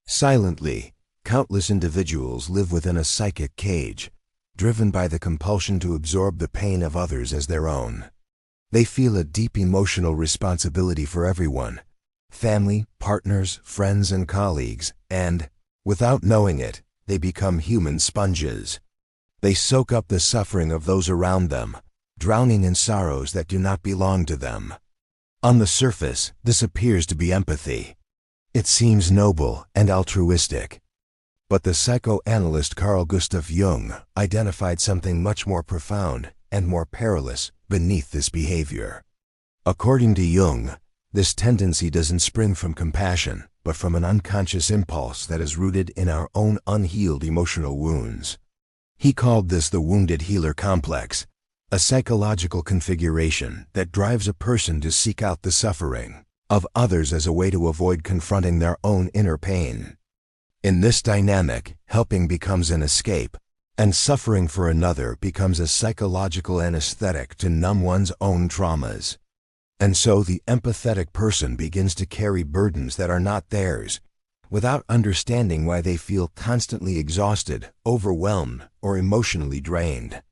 Silently, countless individuals live within a psychic cage, driven by the compulsion to absorb the pain of others as their own. They feel a deep emotional responsibility for everyone, family, partners, friends, and colleagues, and, without knowing it, they become human sponges. They soak up the suffering of those around them, drowning in sorrows that do not belong to them. On the surface, this appears to be empathy. It seems noble and altruistic. But the psychoanalyst Carl Gustav Jung identified something much more profound and more perilous beneath this behavior. According to Jung, this tendency doesn't spring from compassion, but from an unconscious impulse that is rooted in our own unhealed emotional wounds. He called this the wounded healer complex, a psychological configuration that drives a person to seek out the suffering of others as a way to avoid confronting their own inner pain. In this dynamic, helping becomes an escape, and suffering for another becomes a psychological anesthetic to numb one's own traumas. And so the empathetic person begins to carry burdens that are not theirs, without understanding why they feel constantly exhausted, overwhelmed, or emotionally drained.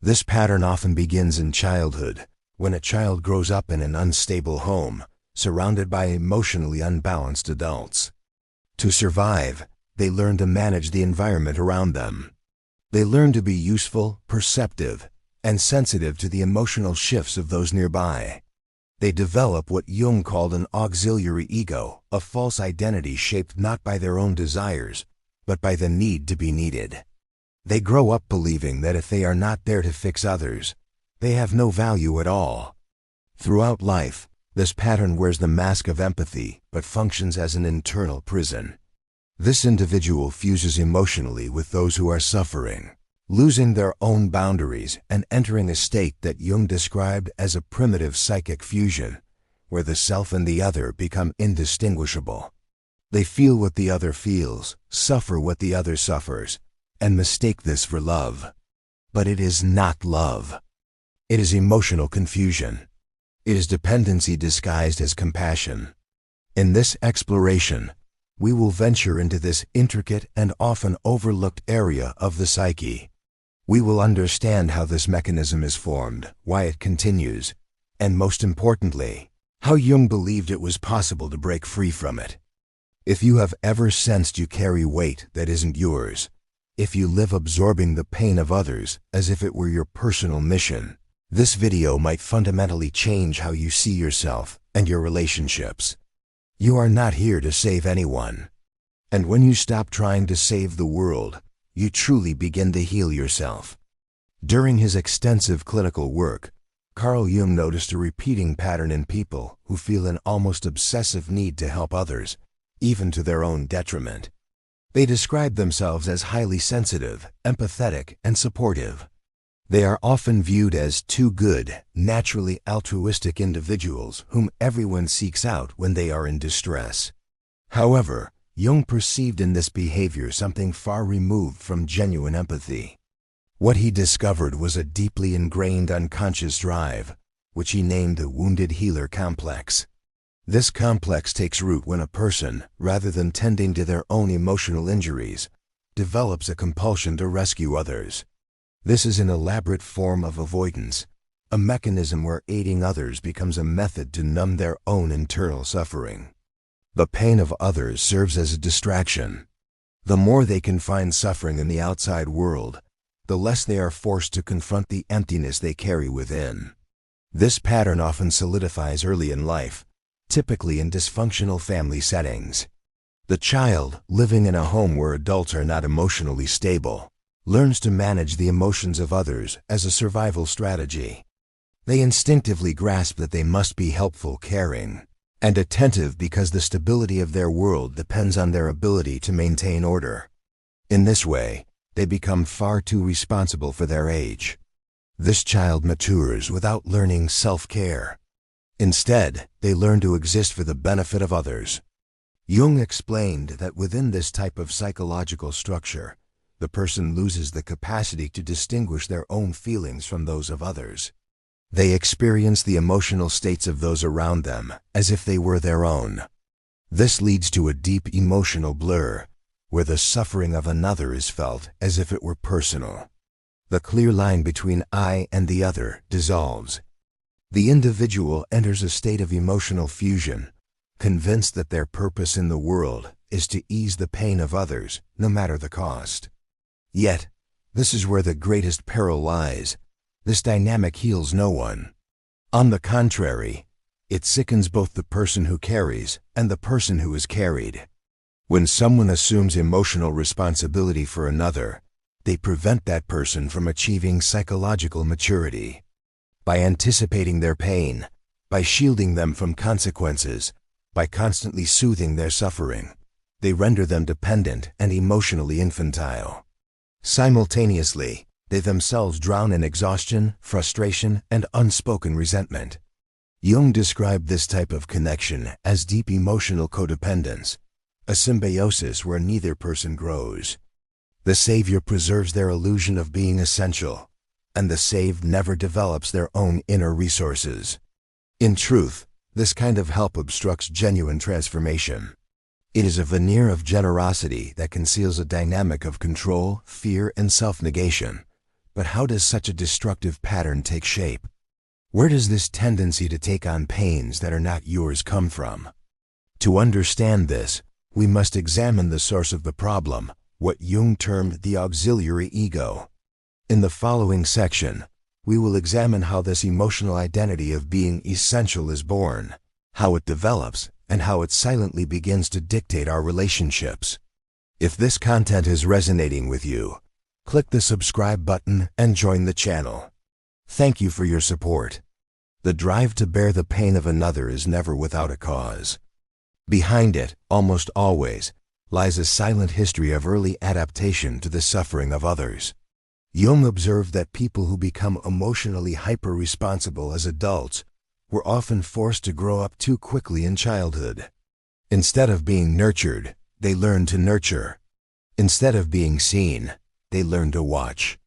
This pattern often begins in childhood, when a child grows up in an unstable home, surrounded by emotionally unbalanced adults. To survive, they learn to manage the environment around them. They learn to be useful, perceptive, and sensitive to the emotional shifts of those nearby. They develop what Jung called an auxiliary ego, a false identity shaped not by their own desires, but by the need to be needed. They grow up believing that if they are not there to fix others, they have no value at all. Throughout life, this pattern wears the mask of empathy, but functions as an internal prison. This individual fuses emotionally with those who are suffering, losing their own boundaries and entering a state that Jung described as a primitive psychic fusion, where the self and the other become indistinguishable. They feel what the other feels, suffer what the other suffers, and mistake this for love. But it is not love. It is emotional confusion. It is dependency disguised as compassion. In this exploration, we will venture into this intricate and often overlooked area of the psyche. We will understand how this mechanism is formed, why it continues, and most importantly, how Jung believed it was possible to break free from it. If you have ever sensed you carry weight that isn't yours, if you live absorbing the pain of others as if it were your personal mission, this video might fundamentally change how you see yourself and your relationships. You are not here to save anyone. And when you stop trying to save the world, you truly begin to heal yourself. During his extensive clinical work, Carl Jung noticed a repeating pattern in people who feel an almost obsessive need to help others, even to their own detriment. They describe themselves as highly sensitive, empathetic, and supportive. They are often viewed as too good, naturally altruistic individuals whom everyone seeks out when they are in distress. However, Jung perceived in this behavior something far removed from genuine empathy. What he discovered was a deeply ingrained unconscious drive, which he named the wounded healer complex. This complex takes root when a person, rather than tending to their own emotional injuries, develops a compulsion to rescue others. This is an elaborate form of avoidance, a mechanism where aiding others becomes a method to numb their own internal suffering. The pain of others serves as a distraction. The more they can find suffering in the outside world, the less they are forced to confront the emptiness they carry within. This pattern often solidifies early in life, typically in dysfunctional family settings. The child, living in a home where adults are not emotionally stable, learns to manage the emotions of others as a survival strategy. They instinctively grasp that they must be helpful, caring, and attentive because the stability of their world depends on their ability to maintain order. In this way, they become far too responsible for their age. This child matures without learning self-care. Instead, they learn to exist for the benefit of others. Jung explained that within this type of psychological structure, the person loses the capacity to distinguish their own feelings from those of others. They experience the emotional states of those around them as if they were their own. This leads to a deep emotional blur, where the suffering of another is felt as if it were personal. The clear line between I and the other dissolves. The individual enters a state of emotional fusion, convinced that their purpose in the world is to ease the pain of others, no matter the cost. Yet, this is where the greatest peril lies. This dynamic heals no one. On the contrary, it sickens both the person who carries and the person who is carried. When someone assumes emotional responsibility for another, they prevent that person from achieving psychological maturity. By anticipating their pain, by shielding them from consequences, by constantly soothing their suffering, they render them dependent and emotionally infantile. Simultaneously, they themselves drown in exhaustion, frustration, and unspoken resentment. Jung described this type of connection as deep emotional codependence, a symbiosis where neither person grows. The savior preserves their illusion of being essential, and the saved never develops their own inner resources. In truth, this kind of help obstructs genuine transformation. It is a veneer of generosity that conceals a dynamic of control, fear, and self-negation. But how does such a destructive pattern take shape? Where does this tendency to take on pains that are not yours come from? To understand this, we must examine the source of the problem, what Jung termed the auxiliary ego. In the following section, we will examine how this emotional identity of being essential is born, how it develops, and how it silently begins to dictate our relationships. If this content is resonating with you, click the subscribe button and join the channel. Thank you for your support. The drive to bear the pain of another is never without a cause. Behind it, almost always, lies a silent history of early adaptation to the suffering of others. Jung observed that people who become emotionally hyper-responsible as adults were often forced to grow up too quickly in childhood. Instead of being nurtured, they learned to nurture. Instead of being seen, they learned to watch.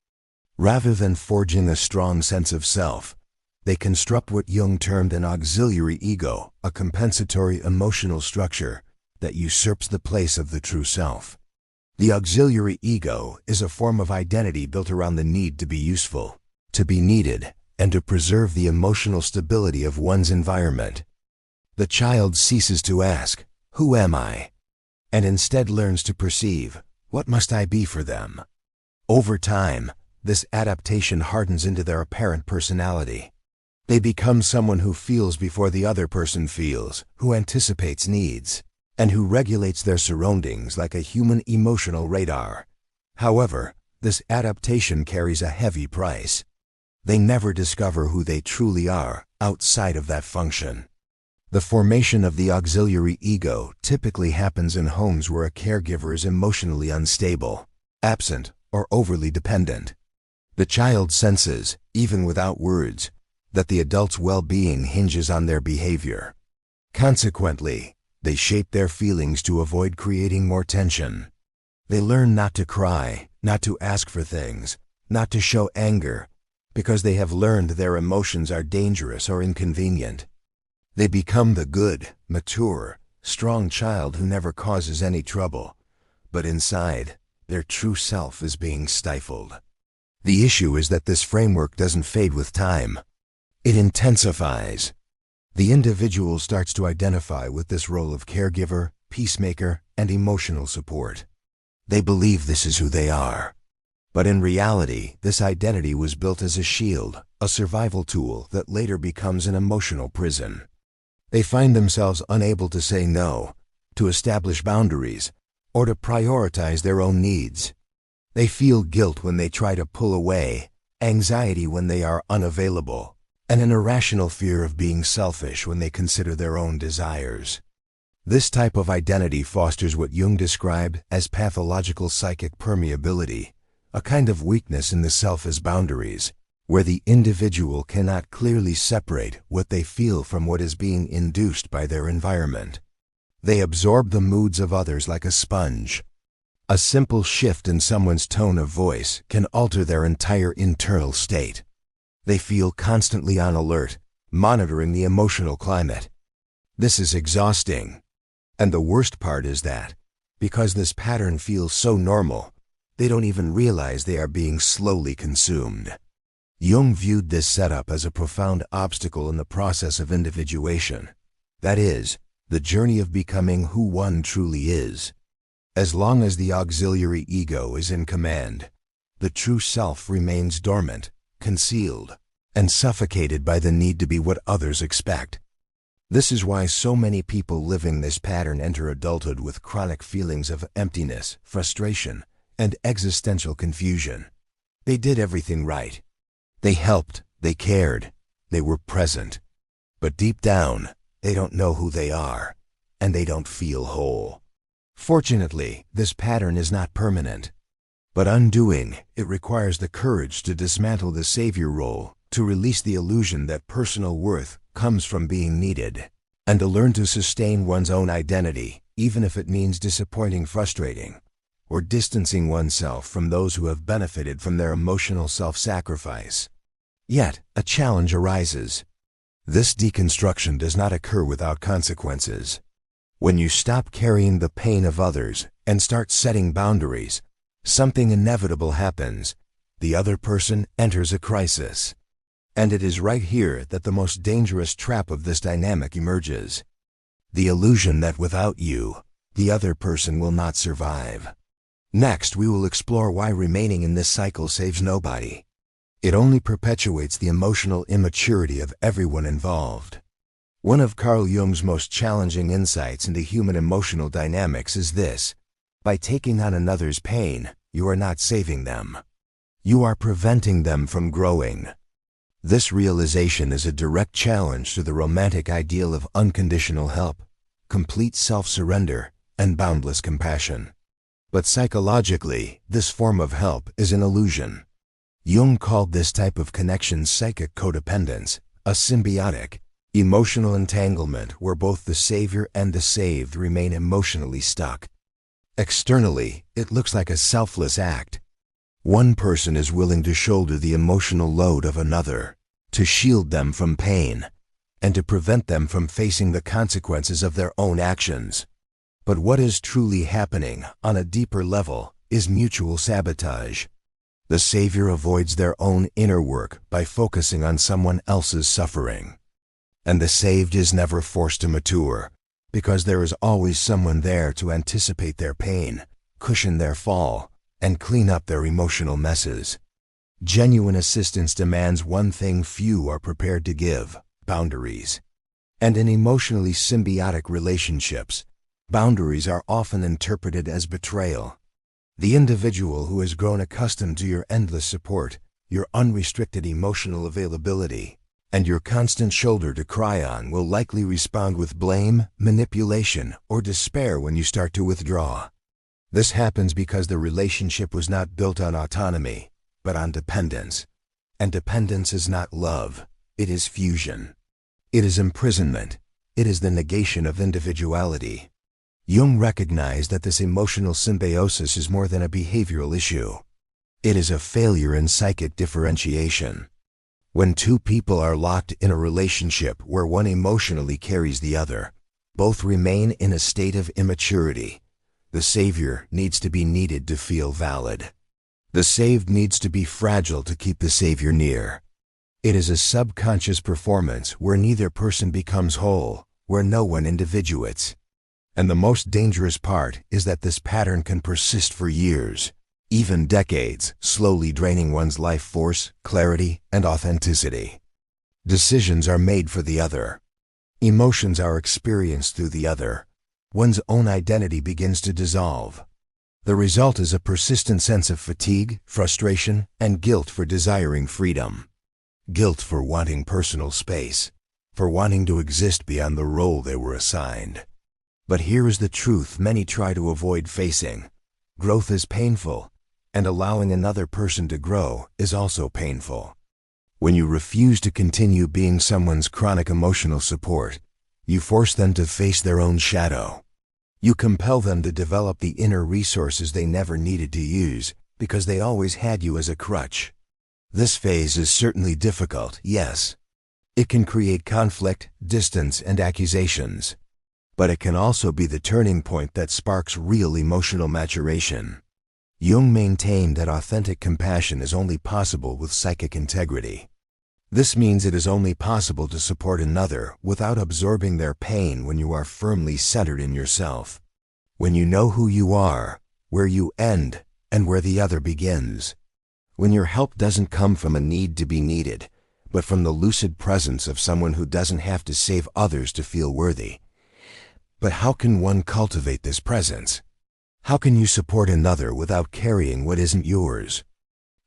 Rather than forging a strong sense of self, they construct what Jung termed an auxiliary ego, a compensatory emotional structure that usurps the place of the true self. The auxiliary ego is a form of identity built around the need to be useful, to be needed, and to preserve the emotional stability of one's environment. The child ceases to ask, "Who am I?" and instead learns to perceive, "What must I be for them?" Over time, this adaptation hardens into their apparent personality. They become someone who feels before the other person feels, who anticipates needs, and who regulates their surroundings like a human emotional radar. However, this adaptation carries a heavy price. They never discover who they truly are outside of that function. The formation of the auxiliary ego typically happens in homes where a caregiver is emotionally unstable, absent, or overly dependent. The child senses, even without words, that the adult's well-being hinges on their behavior. Consequently, they shape their feelings to avoid creating more tension. They learn not to cry, not to ask for things, not to show anger, because they have learned their emotions are dangerous or inconvenient. They become the good, mature, strong child who never causes any trouble, but inside, their true self is being stifled. The issue is that this framework doesn't fade with time. It intensifies. The individual starts to identify with this role of caregiver, peacemaker, and emotional support. They believe this is who they are. But in reality, this identity was built as a shield, a survival tool that later becomes an emotional prison. They find themselves unable to say no, to establish boundaries, or to prioritize their own needs. They feel guilt when they try to pull away, anxiety when they are unavailable, and an irrational fear of being selfish when they consider their own desires. This type of identity fosters what Jung described as pathological psychic permeability, a kind of weakness in the self as boundaries, where the individual cannot clearly separate what they feel from what is being induced by their environment. They absorb the moods of others like a sponge. A simple shift in someone's tone of voice can alter their entire internal state. They feel constantly on alert, monitoring the emotional climate. This is exhausting. And the worst part is that, because this pattern feels so normal, they don't even realize they are being slowly consumed. Jung viewed this setup as a profound obstacle in the process of individuation. That is, the journey of becoming who one truly is. As long as the auxiliary ego is in command, the true self remains dormant, concealed, and suffocated by the need to be what others expect. This is why so many people living this pattern enter adulthood with chronic feelings of emptiness, frustration, and existential confusion. They did everything right. They helped, they cared, they were present. But deep down, they don't know who they are, and they don't feel whole. Fortunately, this pattern is not permanent. But undoing it requires the courage to dismantle the savior role, to release the illusion that personal worth comes from being needed, and to learn to sustain one's own identity, even if it means disappointing, frustrating, or distancing oneself from those who have benefited from their emotional self-sacrifice. Yet, a challenge arises. This deconstruction does not occur without consequences. When you stop carrying the pain of others and start setting boundaries, something inevitable happens. The other person enters a crisis. And it is right here that the most dangerous trap of this dynamic emerges. The illusion that without you, the other person will not survive. Next, we will explore why remaining in this cycle saves nobody. It only perpetuates the emotional immaturity of everyone involved. One of Carl Jung's most challenging insights into human emotional dynamics is this: by taking on another's pain, you are not saving them. You are preventing them from growing. This realization is a direct challenge to the romantic ideal of unconditional help, complete self-surrender, and boundless compassion. But psychologically, this form of help is an illusion. Jung called this type of connection psychic codependence, a symbiotic, emotional entanglement where both the savior and the saved remain emotionally stuck. Externally, it looks like a selfless act. One person is willing to shoulder the emotional load of another, to shield them from pain, and to prevent them from facing the consequences of their own actions. But what is truly happening on a deeper level is mutual sabotage. The savior avoids their own inner work by focusing on someone else's suffering. And the saved is never forced to mature, because there is always someone there to anticipate their pain, cushion their fall, and clean up their emotional messes. Genuine assistance demands one thing few are prepared to give: boundaries. And in emotionally symbiotic relationships, boundaries are often interpreted as betrayal. The individual who has grown accustomed to your endless support, your unrestricted emotional availability, and your constant shoulder to cry on will likely respond with blame, manipulation, or despair when you start to withdraw. This happens because the relationship was not built on autonomy, but on dependence. And dependence is not love, it is fusion. It is imprisonment. It is the negation of individuality. Jung recognized that this emotional symbiosis is more than a behavioral issue. It is a failure in psychic differentiation. When two people are locked in a relationship where one emotionally carries the other, both remain in a state of immaturity. The savior needs to be needed to feel valid. The saved needs to be fragile to keep the savior near. It is a subconscious performance where neither person becomes whole, where no one individuates. And the most dangerous part is that this pattern can persist for years, even decades, slowly draining one's life force, clarity, and authenticity. Decisions are made for the other. Emotions are experienced through the other. One's own identity begins to dissolve. The result is a persistent sense of fatigue, frustration, and guilt for desiring freedom. Guilt for wanting personal space, for wanting to exist beyond the role they were assigned. But here is the truth many try to avoid facing. Growth is painful, and allowing another person to grow is also painful. When you refuse to continue being someone's chronic emotional support, you force them to face their own shadow. You compel them to develop the inner resources they never needed to use because they always had you as a crutch. This phase is certainly difficult, yes. It can create conflict, distance, and accusations. but it can also be the turning point that sparks real emotional maturation. Jung maintained that authentic compassion is only possible with psychic integrity. This means it is only possible to support another without absorbing their pain when you are firmly centered in yourself. When you know who you are, where you end, and where the other begins. When your help doesn't come from a need to be needed, but from the lucid presence of someone who doesn't have to save others to feel worthy. But how can one cultivate this presence? How can you support another without carrying what isn't yours?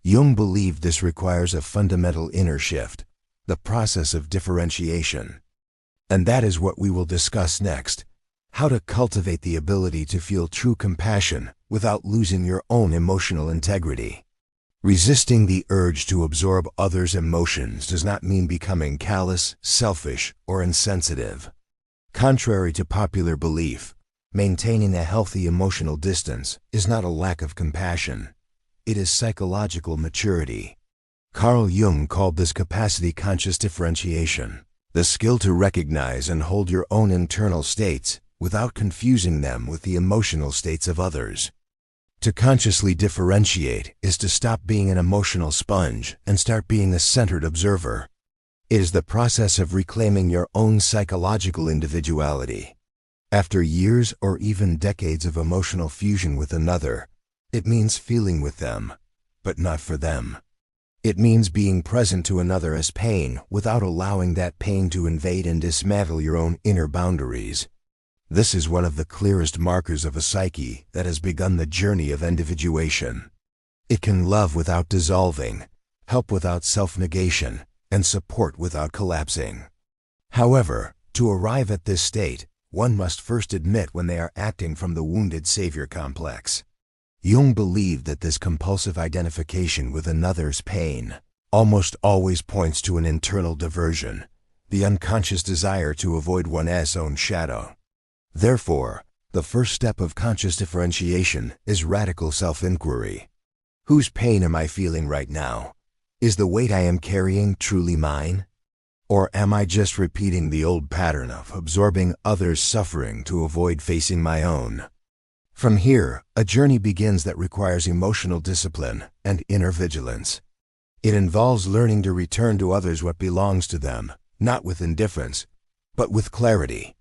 Jung believed this requires a fundamental inner shift, the process of differentiation. And that is what we will discuss next, how to cultivate the ability to feel true compassion without losing your own emotional integrity. Resisting the urge to absorb others' emotions does not mean becoming callous, selfish, or insensitive. Contrary to popular belief, maintaining a healthy emotional distance is not a lack of compassion. It is psychological maturity. Carl Jung called this capacity conscious differentiation, the skill to recognize and hold your own internal states without confusing them with the emotional states of others. To consciously differentiate is to stop being an emotional sponge and start being a centered observer. It is the process of reclaiming your own psychological individuality. After years or even decades of emotional fusion with another, it means feeling with them, but not for them. It means being present to another as pain without allowing that pain to invade and dismantle your own inner boundaries. This is one of the clearest markers of a psyche that has begun the journey of individuation. It can love without dissolving, help without self-negation, and support without collapsing. However, to arrive at this state, one must first admit when they are acting from the wounded savior complex. Jung believed that this compulsive identification with another's pain almost always points to an internal diversion, the unconscious desire to avoid one's own shadow. Therefore, the first step of conscious differentiation is radical self-inquiry. Whose pain am I feeling right now? Is the weight I am carrying truly mine? Or am I just repeating the old pattern of absorbing others' suffering to avoid facing my own? From here, a journey begins that requires emotional discipline and inner vigilance. It involves learning to return to others what belongs to them, not with indifference, but with clarity.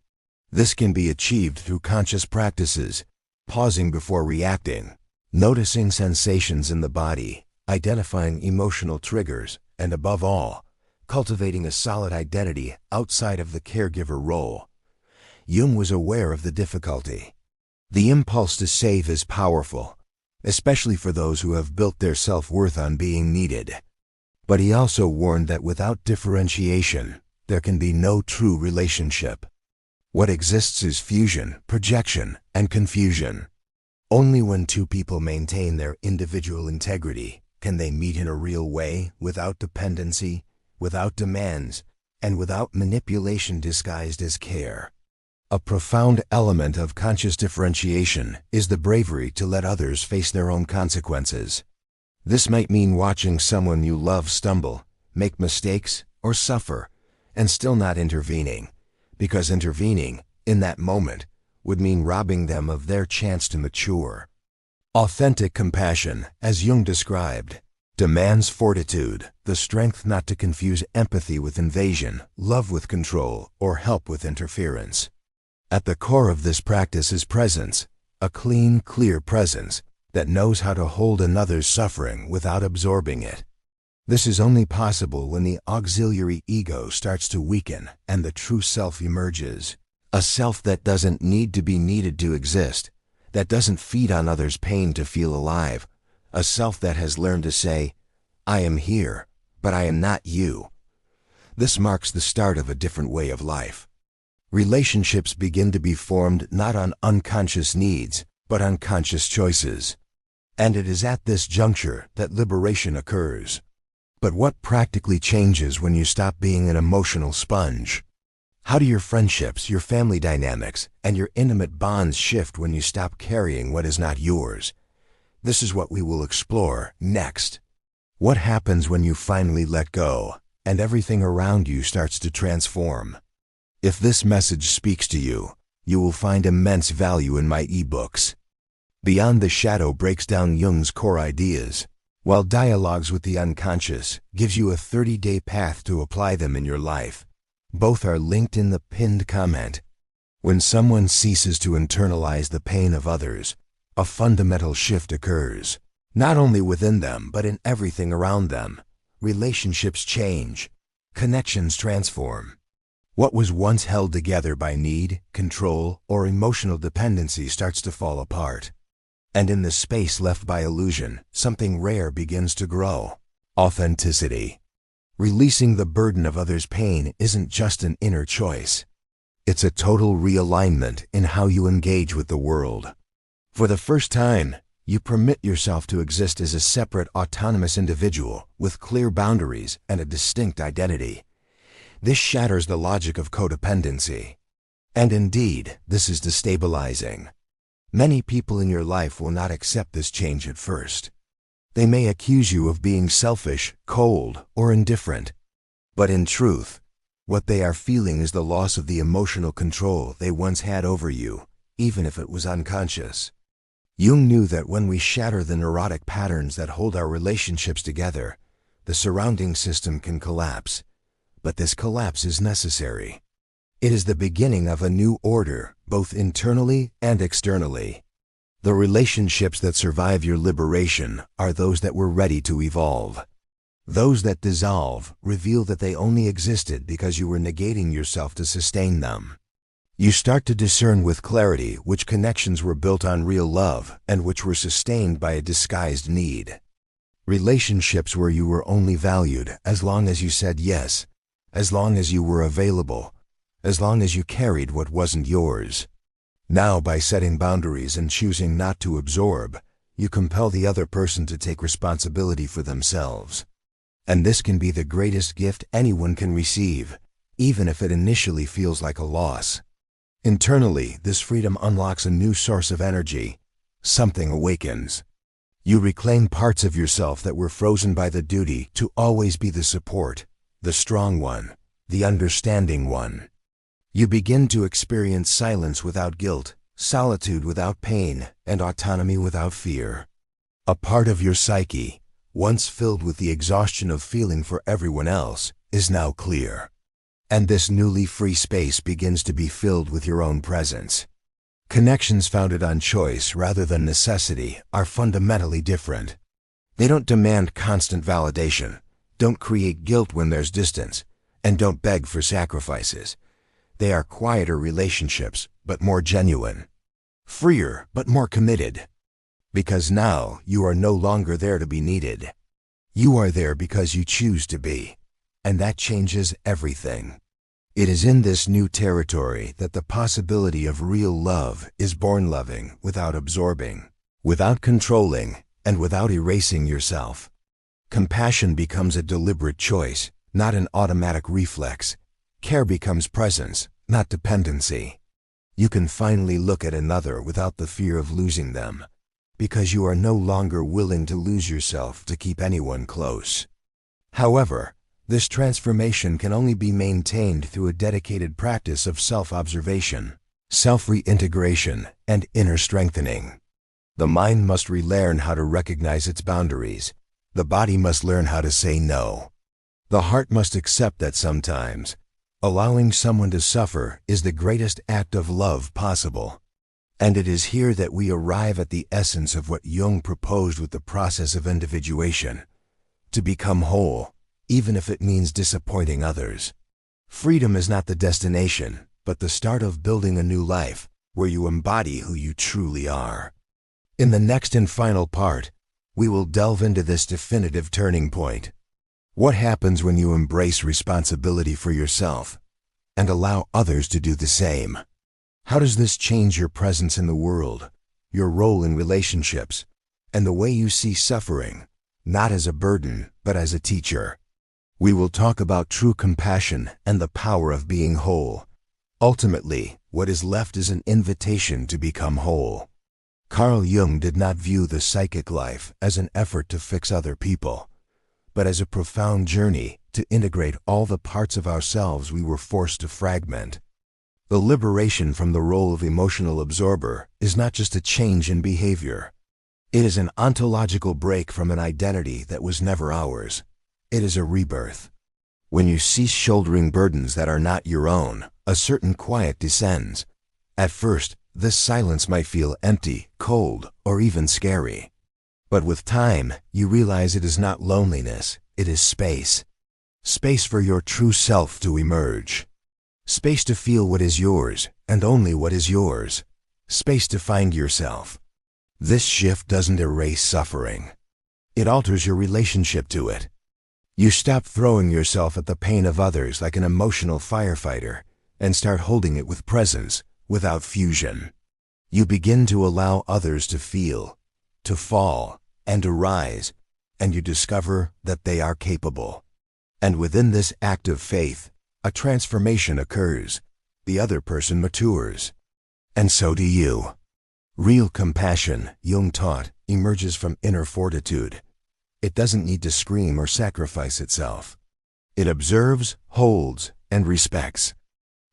This can be achieved through conscious practices, pausing before reacting, noticing sensations in the body, identifying emotional triggers, and above all, cultivating a solid identity outside of the caregiver role. Jung was aware of the difficulty. The impulse to save is powerful, especially for those who have built their self-worth on being needed. But he also warned that without differentiation, there can be no true relationship. What exists is fusion, projection, and confusion. Only when two people maintain their individual integrity can they meet in a real way, without dependency, without demands, and without manipulation disguised as care. A profound element of conscious differentiation is the bravery to let others face their own consequences. This might mean watching someone you love stumble, make mistakes, or suffer, and still not intervening. Because intervening, in that moment, would mean robbing them of their chance to mature. Authentic compassion, as Jung described, demands fortitude, the strength not to confuse empathy with invasion, love with control, or help with interference. At the core of this practice is presence, a clean, clear presence that knows how to hold another's suffering without absorbing it. This is only possible when the auxiliary ego starts to weaken and the true self emerges. A self that doesn't need to be needed to exist, that doesn't feed on others' pain to feel alive. A self that has learned to say, I am here, but I am not you. This marks the start of a different way of life. Relationships begin to be formed not on unconscious needs, but on conscious choices. And it is at this juncture that liberation occurs. But what practically changes when you stop being an emotional sponge? How do your friendships, your family dynamics, and your intimate bonds shift when you stop carrying what is not yours? This is what we will explore next. What happens when you finally let go, and everything around you starts to transform? If this message speaks to you, you will find immense value in my ebooks. Beyond the Shadow breaks down Jung's core ideas, while Dialogues with the Unconscious gives you a 30-day path to apply them in your life. Both are linked in the pinned comment. When someone ceases to internalize the pain of others, a fundamental shift occurs, not only within them but in everything around them. Relationships change, connections transform. What was once held together by need, control, or emotional dependency starts to fall apart. And in the space left by illusion, something rare begins to grow: authenticity. Releasing the burden of others' pain isn't just an inner choice. It's a total realignment in how you engage with the world. For the first time, you permit yourself to exist as a separate, autonomous individual with clear boundaries and a distinct identity. This shatters the logic of codependency. And indeed, this is destabilizing. Many people in your life will not accept this change at first. They may accuse you of being selfish, cold, or indifferent. But in truth, what they are feeling is the loss of the emotional control they once had over you, even if it was unconscious. Jung knew that when we shatter the neurotic patterns that hold our relationships together, the surrounding system can collapse. But this collapse is necessary. It is the beginning of a new order, both internally and externally. The relationships that survive your liberation are those that were ready to evolve. Those that dissolve reveal that they only existed because you were negating yourself to sustain them. You start to discern with clarity which connections were built on real love and which were sustained by a disguised need. Relationships where you were only valued as long as you said yes, as long as you were available, as long as you carried what wasn't yours. Now, by setting boundaries and choosing not to absorb, you compel the other person to take responsibility for themselves. And this can be the greatest gift anyone can receive, even if it initially feels like a loss. Internally, this freedom unlocks a new source of energy. Something awakens. You reclaim parts of yourself that were frozen by the duty to always be the support, the strong one, the understanding one. You begin to experience silence without guilt, solitude without pain, and autonomy without fear. A part of your psyche, once filled with the exhaustion of feeling for everyone else, is now clear. And this newly free space begins to be filled with your own presence. Connections founded on choice rather than necessity are fundamentally different. They don't demand constant validation, don't create guilt when there's distance, and don't beg for sacrifices. They are quieter relationships, but more genuine. Freer, but more committed. Because now you are no longer there to be needed. You are there because you choose to be. And that changes everything. It is in this new territory that the possibility of real love is born, loving without absorbing, without controlling, and without erasing yourself. Compassion becomes a deliberate choice, not an automatic reflex. Care becomes presence, not dependency. You can finally look at another without the fear of losing them, because you are no longer willing to lose yourself to keep anyone close. However, this transformation can only be maintained through a dedicated practice of self-observation, self-reintegration, and inner strengthening. The mind must relearn how to recognize its boundaries. The body must learn how to say no. The heart must accept that sometimes, allowing someone to suffer is the greatest act of love possible. And it is here that we arrive at the essence of what Jung proposed with the process of individuation: to become whole, even if it means disappointing others. Freedom is not the destination, but the start of building a new life, where you embody who you truly are. In the next and final part, we will delve into this definitive turning point. What happens when you embrace responsibility for yourself and allow others to do the same? How does this change your presence in the world, your role in relationships, and the way you see suffering, not as a burden, but as a teacher? We will talk about true compassion and the power of being whole. Ultimately, what is left is an invitation to become whole. Carl Jung did not view the psychic life as an effort to fix other people, but as a profound journey to integrate all the parts of ourselves we were forced to fragment. The liberation from the role of emotional absorber is not just a change in behavior. It is an ontological break from an identity that was never ours. It is a rebirth. When you cease shouldering burdens that are not your own, a certain quiet descends. At first, this silence might feel empty, cold, or even scary. But with time, you realize it is not loneliness, it is space. Space for your true self to emerge. Space to feel what is yours, and only what is yours. Space to find yourself. This shift doesn't erase suffering. It alters your relationship to it. You stop throwing yourself at the pain of others like an emotional firefighter and start holding it with presence, without fusion. You begin to allow others to feel, to fall, and to rise, and you discover that they are capable. And within this act of faith, a transformation occurs. The other person matures. And so do you. Real compassion, Jung taught, emerges from inner fortitude. It doesn't need to scream or sacrifice itself. It observes, holds, and respects.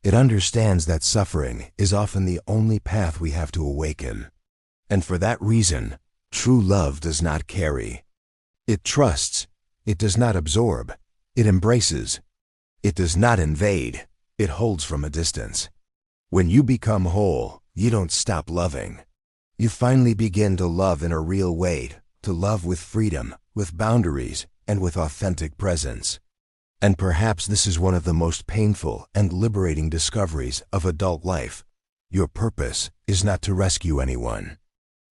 It understands that suffering is often the only path we have to awaken. And for that reason, true love does not carry. It trusts. It does not absorb. It embraces. It does not invade. It holds from a distance. When you become whole, you don't stop loving. You finally begin to love in a real way, to love with freedom, with boundaries, and with authentic presence. And perhaps this is one of the most painful and liberating discoveries of adult life. Your purpose is not to rescue anyone.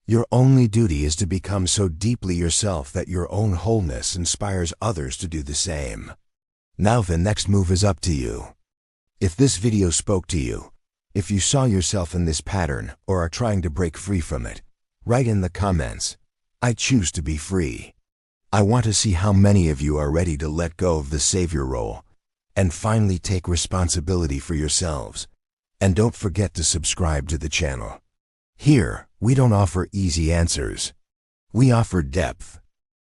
Your only duty is to become so deeply yourself that your own wholeness inspires others to do the same. Now the next move is up to you. If this video spoke to you, if you saw yourself in this pattern or are trying to break free from it, write in the comments, "I choose to be free." I want to see how many of you are ready to let go of the savior role and finally take responsibility for yourselves. And don't forget to subscribe to the channel. Here, we don't offer easy answers. We offer depth,